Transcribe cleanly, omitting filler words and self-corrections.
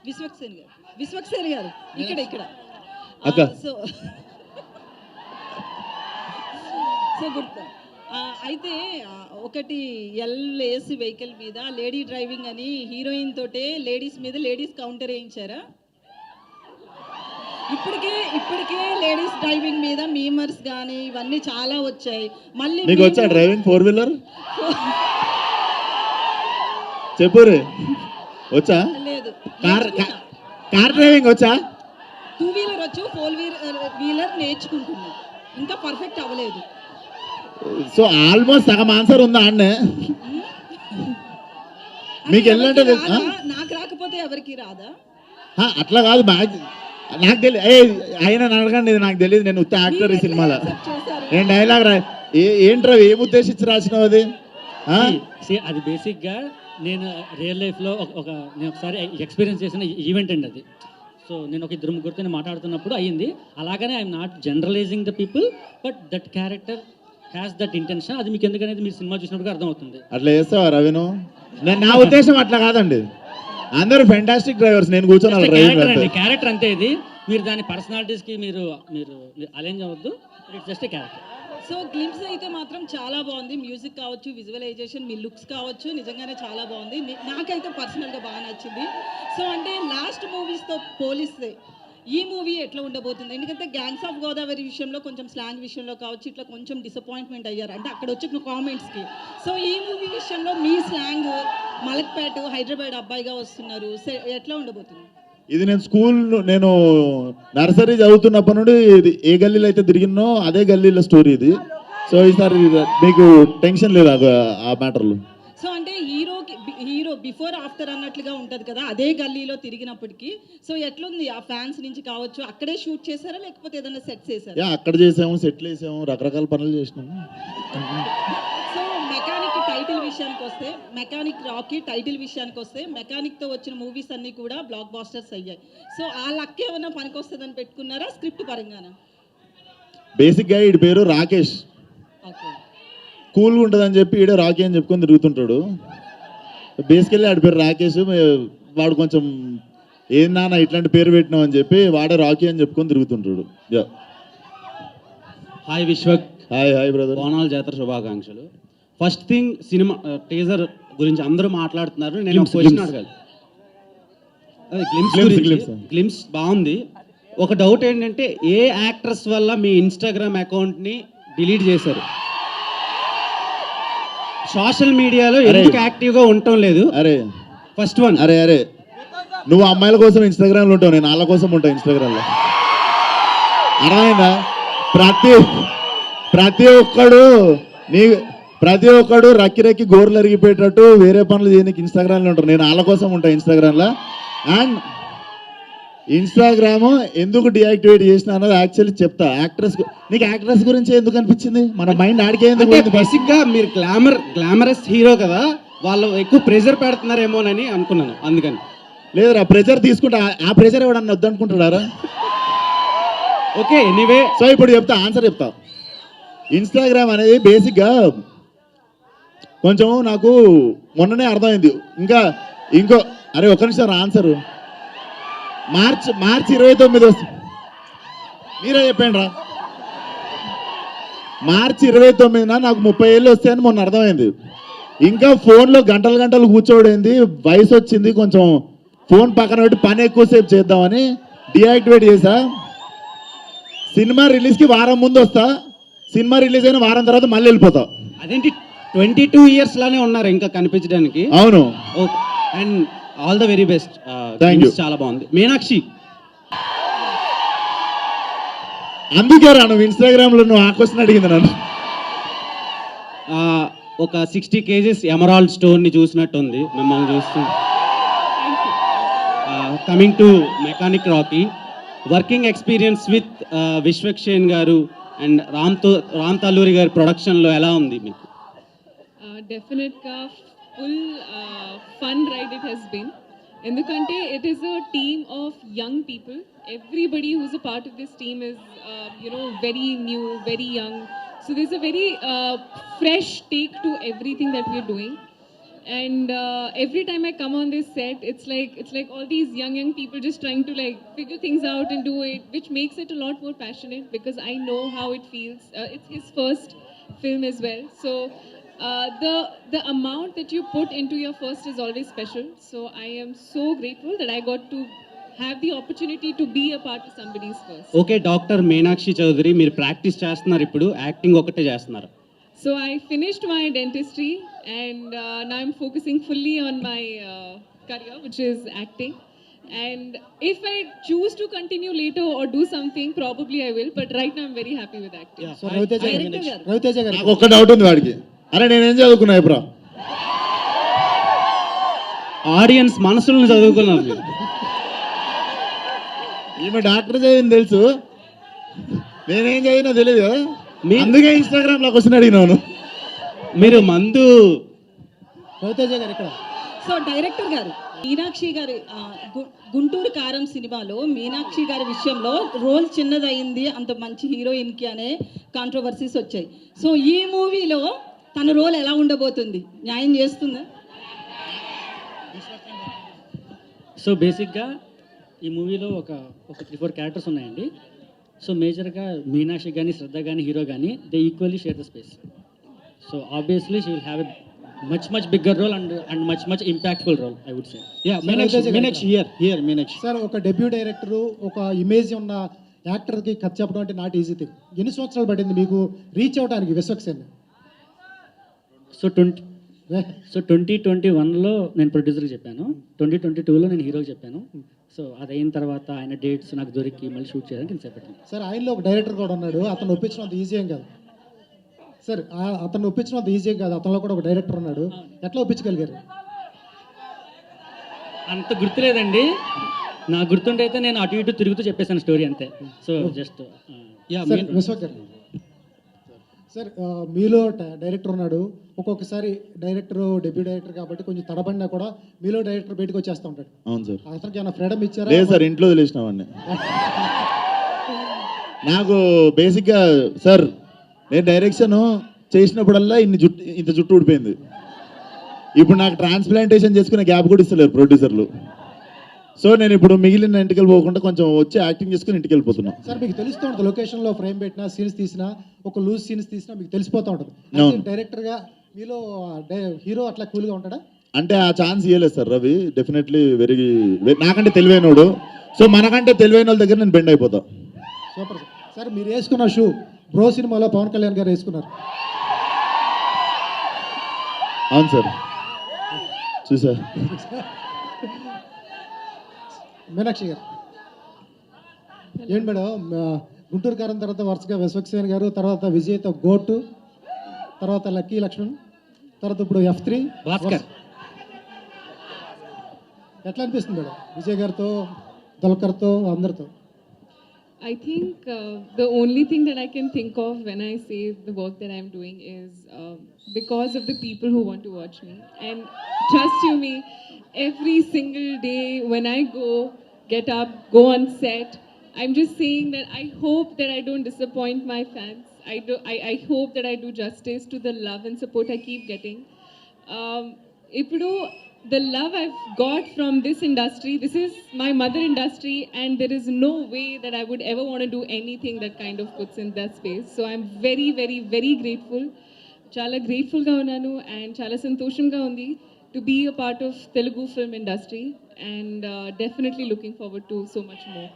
విశ్వక్సేన్ గారు ఇక్కడ అక్క సో సో గుర్తు అయితే ఒకటి ఎల్ఏసి వెహికల్ మీద లేడీ డ్రైవింగ్ అని హీరోయిన్ తోటే లేడీస్ మీద లేడీస్ కౌంటర్ వేయించారా? ఇప్పటికే లేడీస్ డ్రైవింగ్ మీద మీమర్స్ కానీ ఇవన్నీ చాలా వచ్చాయి. మళ్ళీ నీకు వచ్చా డ్రైవింగ్ 4-wheeler? చెప్పు రే, వచ్చా? లేదు. కార్ డ్రైవింగ్ వచ్చా? 2-wheeler వచ్చు, 4-wheeler నేర్చుకుంటున్నా, ఇంకా పర్ఫెక్ట్ అవ్వలేదు. సో ఆల్మోస్ట్ సగం ఆన్సర్ ఉందా అన్నే? మీకు వెళ్ళంటే నాకు రాకపోతే ఎవరికి రాదా? అట్లా కాదు, నాకు తెలియదు. ఆయన అడగండి, ఇది నాకు తెలియదు. నేను ఉత్త యాక్టర్ ఈ సినిమాలో. నేను డైలాగ్ ఏంట్రా, ఏం ఉద్దేశించి రాసినావు అది? అది బేసిక్గా నేను రియల్ లైఫ్లో నేను ఒకసారి ఎక్స్పీరియన్స్ చేసిన ఈవెంట్ అండి అది. సో నేను ఒక ఇద్దరు ముగ్గురితో మాట్లాడుతున్నప్పుడు అయ్యింది. అలాగనే I'm not generalising the people, but that character has that intention. అది మీకు ఎందుకనేది మీరు సినిమా చూసినప్పుడు అర్థమవుతుంది. అట్లా చేస్తావా రవిను? నా ఉద్దేశం అట్లా కాదండి, అందరూ ఫెంటాస్టిక్ డ్రైవర్స్. నేను కూర్చొని క్యారెక్టర్ అంతే. ఇది మీరు దాని పర్సనాలిటీస్కి మీరు అలైన్ అవ్వద్దు. It's just a character. So glimpse అయితే మాత్రం చాలా బాగుంది. మ్యూజిక్ కావచ్చు, విజువలైజేషన్, మీ లుక్స్ కావచ్చు, నిజంగానే చాలా బాగుంది. నాకైతే పర్సనల్గా బాగా నచ్చింది. సో అంటే లాస్ట్ మూవీస్తో పోలిస్తే ఈ మూవీ ఎట్లా ఉండబోతుంది? ఎందుకంటే గ్యాంగ్స్ ఆఫ్ గోదావరి విషయంలో కొంచెం స్లాంగ్ విషయంలో కావచ్చు ఇట్లా కొంచెం డిసప్పాయింట్మెంట్ అయ్యారు, అంటే అక్కడ వచ్చిన కామెంట్స్కి. సో ఈ మూవీ విషయంలో మీ స్లాంగ్ మలక్పేట హైదరాబాద్ అబ్బాయిగా వస్తున్నారు, ఎట్లా ఉండబోతుంది? ఇది నేను నర్సరీ చదువుతున్నప్పటి నుండి ఏ గల్లీలో అయితే తిరిగినో అదే గల్లీలో స్టోరీ ఇది. సో ఈసారి మీకు టెన్షన్ లేదు ఆ మ్యాటర్లో. సో అంటే హీరో బిఫోర్ ఆఫ్టర్ అన్నట్లుగా ఉంటుంది కదా అదే గల్లీలో తిరిగినప్పటికీ. సో ఎట్లుంది ఆ ఫ్యాన్స్ నుంచి కావచ్చు? అక్కడే షూట్ చేశారా లేకపోతే ఏదైనా సెట్ చేశారా? అక్కడ చేసాము, సెట్లు వేసాము, రకరకాల పనులు చేసినాము. సో మెకానిక్ రాకీ టైటిల్ విషయానికి వస్తే మెకానిక్తో వచ్చిన మూవీస్ అన్నీ కూడా బ్లాక్ బాస్టర్స్ అయ్యాయి. సో ఆ లక్ ఏమైనా పనికొస్తుందని పెట్టుకున్నారా స్క్రిప్ట్ పరంగానా? బేసిక్గా వీడి పేరు రాకేష్, కూల్గా ఉంటుందని చెప్పి ఈడే రాకీ అని చెప్పుకొని తిరుగుతుంటాడు. బేసికల్లీ ఆడి పేరు రాకేష్. వాడు కొంచెం ఏందా ఇట్లాంటి పేరు పెట్టినావు అని చెప్పి వాడే రాకీ అని చెప్పుకొని తిరుగుతుంటాడు. హాయ్ విశ్వక్. Hi brother. బోనాల జాతర శుభాకాంక్షలు. ఫస్ట్ థింగ్, సినిమా టీజర్ గురించి అందరూ మాట్లాడుతున్నారు. నేను ఒక క్వశ్చన్ అడగాలి. గ్లిమ్స్ బాగుంది. ఒక డౌట్ ఏంటంటే, ఏ యాక్ట్రెస్ వల్ల మీ ఇన్స్టాగ్రామ్ అకౌంట్ని డిలీట్ చేశారు? సోషల్ మీడియాలో ఎందుకు యాక్టివ్గా ఉండటం లేదు? First one. అరే నువ్వు అమ్మాయిల కోసం ఇన్స్టాగ్రామ్లో ఉంటావు, నేను వాళ్ళ కోసం ఉంటావు ఇన్స్టాగ్రామ్లో. అర్థమైందా? ప్రతి ఒక్కడు రక్కి గోర్లు అరిగిపోయేటట్టు వేరే పనులు చేయడానికి ఇన్స్టాగ్రామ్లో ఉంటారు. నేను వాళ్ళ కోసం ఉంటాను ఇన్స్టాగ్రామ్లో. అండ్ ఇన్స్టాగ్రామ్ ఎందుకు డియాక్టివేట్ చేసిన అన్నది యాక్చువల్లీ చెప్తా. నీకు యాక్ట్రెస్ గురించి ఎందుకు అనిపించింది? మన మైండ్ ఆడికే ఎందుకు? బేసిక్గా మీరు గ్లామరస్ హీరో కదా, వాళ్ళు ఎక్కువ ప్రెజర్ పెడుతున్నారేమోనని అనుకున్నాను, అందుకని. లేదురా, ప్రెజర్ తీసుకుంటా. ఆ ప్రెజర్ ఎవడన్నా వద్దనుకుంటున్నారా? Okay, anyway. సో ఇప్పుడు ఆన్సర్ చెప్తా. ఇన్స్టాగ్రామ్ అనేది బేసిక్గా కొంచెం నాకు మొన్ననే అర్థమైంది. అరే ఒక్క నిమిషం ఆన్సర్. మార్చి 29 వస్తుంది. మీరే చెప్పండి రా. మార్చి 29న నాకు 30 ఏళ్ళు వస్తాయని మొన్న అర్థమైంది. ఇంకా ఫోన్లో గంటలు కూర్చోడైంది. వయసు వచ్చింది, కొంచెం ఫోన్ పక్కన పెట్టి పని ఎక్కువసేపు చేద్దామని డియాక్టివేట్ చేసా. సినిమా రిలీజ్కి వారం ముందు వస్తా, సినిమా రిలీజ్ అయిన వారం తర్వాత మళ్ళీ వెళ్ళిపోతా. అదేంటి 22 years లానే ఉన్నారు ఇంకా కనిపించడానికి? అవును. Okay, and all the very best. Thank you. చాలా బాగుంది. మీనాక్షి, అందుకే రా నువ్వు ఇన్స్టాగ్రామ్లో నువ్వు ఆ క్వశ్చన్ అడిగింది నన్ను. ఒక 60 kgs ఎమరాల్డ్ స్టోన్ని చూసినట్టు ఉంది మిమ్మల్ని చూస్తూ. Coming to mechanic Rocky, working experience with Vishwaksen గారు అండ్ రామ్ తల్లూరి గారి ప్రొడక్షన్లో ఎలా ఉంది మీకు? డెఫినెట్గా full fun ride it has been. ఎందుకంటే it is a team of young people. Everybody who's a part of this team is very new, very young. So there's a very fresh take to everything that we're doing. And every time I come on this set, it's like all these young people just trying to like figure things out and do it, which makes it a lot more passionate because I know how it feels. It's his first film as well, so the amount that you put into your first is always special. So I am so grateful that I got to have the opportunity to be a part of somebody's first. Okay doctor Meenakshi Chaudhary, మీరు practice చేస్తున్నారు, ఇప్పుడు acting ఒకటే చేస్తున్నారు. So I finished my dentistry and now I'm focusing fully on my career, which is acting. And if I choose to continue later or do something, probably I will. But right now I'm very happy with acting. So Raviteja Director గారు. రవితేజ గారు నాకు ఒక్క doubt ఉంది వాడికి. అరే నేనేం చదువుకున్నా ఇప్పుడు? ఆడియన్స్ మనసులను చదువుకున్నారు మీరు. ఈమె డాక్టర్ చదివింది తెలుసు, నేనేం చదివినా తెలియదు కదా. మీ- అందుకే ఇన్స్టాగ్రామ్ లో క్వశ్చన్ అడిగినాను. మీరు మందు రవితేజ గారు ఇక్కడ సో డైరెక్టర్ గారు, మీనాక్షి గారి గుంటూరు కారం సినిమాలో మీనాక్షి గారి విషయంలో రోల్ చిన్నదయింది అంత మంచి హీరోయిన్కి అనే కాంట్రవర్సీస్ వచ్చాయి. సో ఈ మూవీలో తన రోల్ ఎలా ఉండబోతుంది? న్యాయం చేస్తుందా? సో బేసిక్గా ఈ మూవీలో ఒక 3-4 క్యారెక్టర్స్ ఉన్నాయండి. సో మేజర్గా మీనాక్షి కానీ శ్రద్ధ కానీ హీరో కానీ they equally share the space. So obviously she will have a much bigger role and much impactful role I would say. Yeah Meenakshi here Meenakshi. Sir ఒక డెబ్యూ డైరెక్టర్, ఒక ఇమేజ్ ఉన్న యాక్టర్కి కథ చెప్పడం అంటే నాట్ ఈజీ థింగ్. ఎన్ని సంవత్సరాలు పట్టింది మీకు రీచ్ అవడానికి విశ్వక్సేన్? సో 2021లో నేను ప్రొడ్యూసర్కి చెప్పాను, 2022లో నేను హీరోకి చెప్పాను. సో అది అయిన తర్వాత ఆయన డేట్స్ నాకు దొరికి మళ్ళీ షూట్ చేయడానికి నేను చెప్పాను. సార్ ఆయనలో ఒక డైరెక్టర్ కూడా ఉన్నాడు, అతను ఒప్పించడం అంత ఈజీ ఏం కాదు సార్. అతను ఒప్పించడం అంత ఈజీ ఏం కాదు, అతనిలో కూడా ఒక డైరెక్టర్ ఉన్నాడు. ఎట్లా ఒప్పించగలిగారు? అంత గుర్తులేదండి, నాకు గుర్తుండైతే నేను అటు ఇటు తిరుగుతూ చెప్పేసాను స్టోరీ అంతే. సో జస్ట్ సార్ విశ్వక్ గారు, సార్ మీలో డైరెక్టర్ ఉన్నాడు. ఒక్కొక్కసారి డైరెక్టర్ డెబ్యూ డైరెక్టర్ కాబట్టి కొంచెం తడబడినా కూడా మీలో డైరెక్టర్ బయటకు వచ్చేస్తూ ఉంటాడు. అవును సార్. అతనికి ఏమైనా ఫ్రీడమ్ ఇచ్చారా? లేదు సార్, ఇంట్లో తెలిసినామండి. నాకు బేసిక్గా సార్ నేను డైరెక్షన్ చేసినప్పుడల్లా ఇంత జుట్టు ఊడిపోయింది. ఇప్పుడు నాకు ట్రాన్స్ప్లాంటేషన్ చేసుకునే గ్యాప్ కూడా ఇస్తలేరు ప్రొడ్యూసర్లు. సో నేను ఇప్పుడు మిగిలిన ఇంటికి వెళ్ళిపోకుండా కొంచెం వచ్చి యాక్టింగ్ చేసుకుని ఇంటికి వెళ్ళిపోతున్నాను. సార్ మీకు తెలుస్తూ ఉంటుంది, లొకేషన్లో ఫ్రేమ్ పెట్టినా సీన్స్ తీసినా, ఒక లూజ్ సీన్స్ తీసినా మీకు తెలిసిపోతూ ఉంటుంది. అవును. డైరెక్టర్గా మీలో హీరో అట్లా కూల్గా ఉంటాడా? అంటే ఆ ఛాన్స్ ఇవ్వలేదు సార్ రవి. డెఫినెట్లీ నాకంటే తెలివైనోడు. సో మనకంటే తెలివైన వాళ్ళ దగ్గర నేను బెండ్ అయిపోతా. Super sir. సార్ మీరు వేసుకున్న షూ బ్రో సినిమాలో పవన్ కళ్యాణ్ గారు వేసుకున్నారు. అవును సార్, చూసా. మీనాక్షి గారు ఏంటి మేడం, గుంటూరు కారం తర్వాత వరుసగా విశ్వక్సేన్ గారు, తర్వాత విజయ్తో గోటు, తర్వాత లక్కీ లక్ష్మణ్, తర్వాత ఇప్పుడు F3 భాస్కర్. ఎట్లా అనిపిస్తుంది మేడం విజయ్ గారితో, దుల్కర్తో, అందరితో? I think the only thing that I can think of when I say the work that I'm doing is because of the people who want to watch me. And trust you me, every single day when I get up, go on set, I'm just saying that I hope that I don't disappoint my fans. I hope that I do justice to the love and support I keep getting. Ipudu, the love I've got from this industry, this is my mother industry, and there is no way that I would ever want to do anything that kind of puts in that space. So I'm very, very, very grateful. Chala grateful ga unnanu and chala santosham undi to be a part of Telugu film industry, and definitely looking forward to so much more.